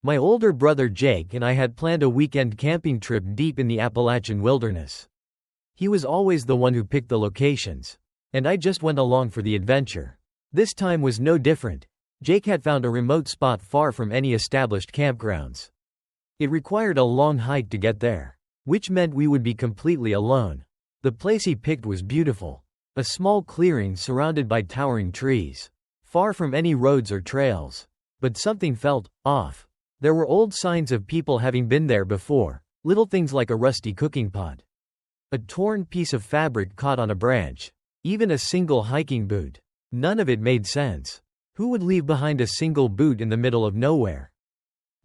My older brother Jake and I had planned a weekend camping trip deep in the Appalachian wilderness. He was always the one who picked the locations, and I just went along for the adventure. This time was no different. Jake had found a remote spot far from any established campgrounds. It required a long hike to get there, which meant we would be completely alone. The place he picked was beautiful. A small clearing surrounded by towering trees, far from any roads or trails. But something felt off. There were old signs of people having been there before, little things like a rusty cooking pot, a torn piece of fabric caught on a branch, even a single hiking boot. None of it made sense. Who would leave behind a single boot in the middle of nowhere?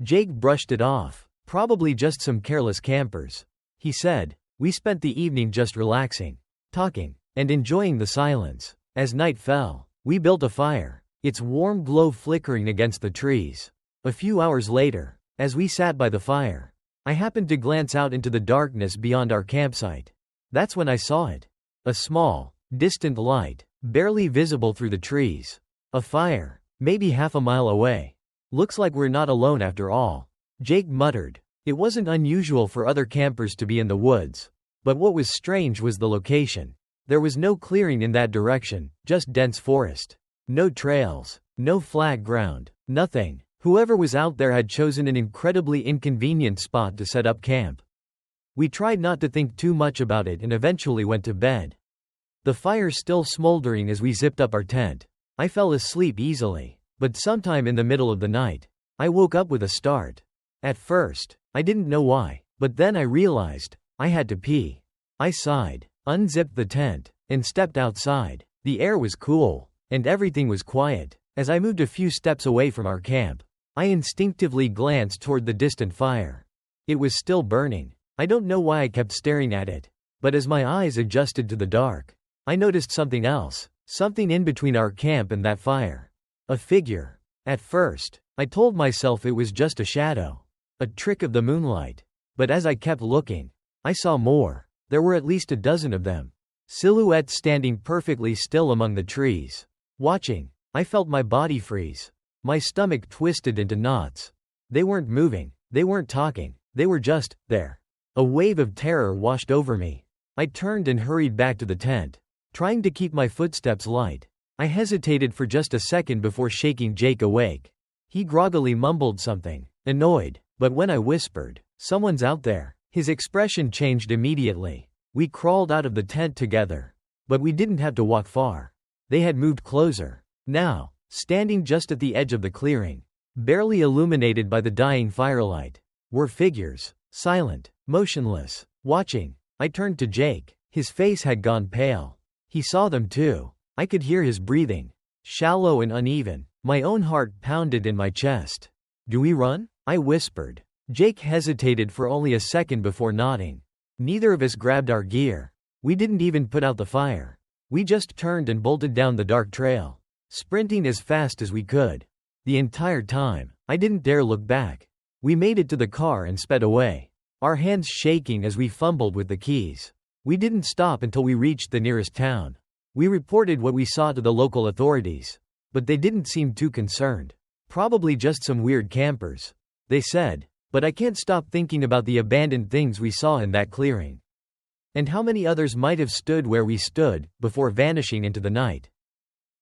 Jake brushed it off. Probably just some careless campers, he said. We spent the evening just relaxing, talking, and enjoying the silence. As night fell, we built a fire, its warm glow flickering against the trees. A few hours later, as we sat by the fire, I happened to glance out into the darkness beyond our campsite. That's when I saw it. A small, distant light, barely visible through the trees. A fire, maybe half a mile away. Looks like we're not alone after all, Jake muttered. It wasn't unusual for other campers to be in the woods. But what was strange was the location. There was no clearing in that direction, just dense forest. No trails, no flat ground, nothing. Whoever was out there had chosen an incredibly inconvenient spot to set up camp. We tried not to think too much about it and eventually went to bed. The fire still smoldering as we zipped up our tent. I fell asleep easily, but sometime in the middle of the night, I woke up with a start. At first, I didn't know why, but then I realized I had to pee. I sighed, unzipped the tent, and stepped outside. The air was cool, and everything was quiet. As I moved a few steps away from our camp, I instinctively glanced toward the distant fire. It was still burning. I don't know why I kept staring at it, but as my eyes adjusted to the dark, I noticed something else, something in between our camp and that fire. A figure. At first, I told myself it was just a shadow, a trick of the moonlight. But as I kept looking, I saw more. There were at least a dozen of them, silhouettes standing perfectly still among the trees. Watching, I felt my body freeze. My stomach twisted into knots. They weren't moving, they weren't talking, they were just there. A wave of terror washed over me. I turned and hurried back to the tent, trying to keep my footsteps light. I hesitated for just a second before shaking Jake awake. He groggily mumbled something, annoyed, but when I whispered, "Someone's out there," his expression changed immediately. We crawled out of the tent together. But we didn't have to walk far. They had moved closer. Now, standing just at the edge of the clearing, barely illuminated by the dying firelight, were figures, silent, motionless, watching. I turned to Jake. His face had gone pale. He saw them too. I could hear his breathing, shallow and uneven. My own heart pounded in my chest. "Do we run?" I whispered. Jake hesitated for only a second before nodding. Neither of us grabbed our gear. We didn't even put out the fire. We just turned and bolted down the dark trail, sprinting as fast as we could. The entire time, I didn't dare look back. We made it to the car and sped away, our hands shaking as we fumbled with the keys. We didn't stop until we reached the nearest town. We reported what we saw to the local authorities, but they didn't seem too concerned. "Probably just some weird campers," they said. But I can't stop thinking about the abandoned things we saw in that clearing. And how many others might have stood where we stood, before vanishing into the night.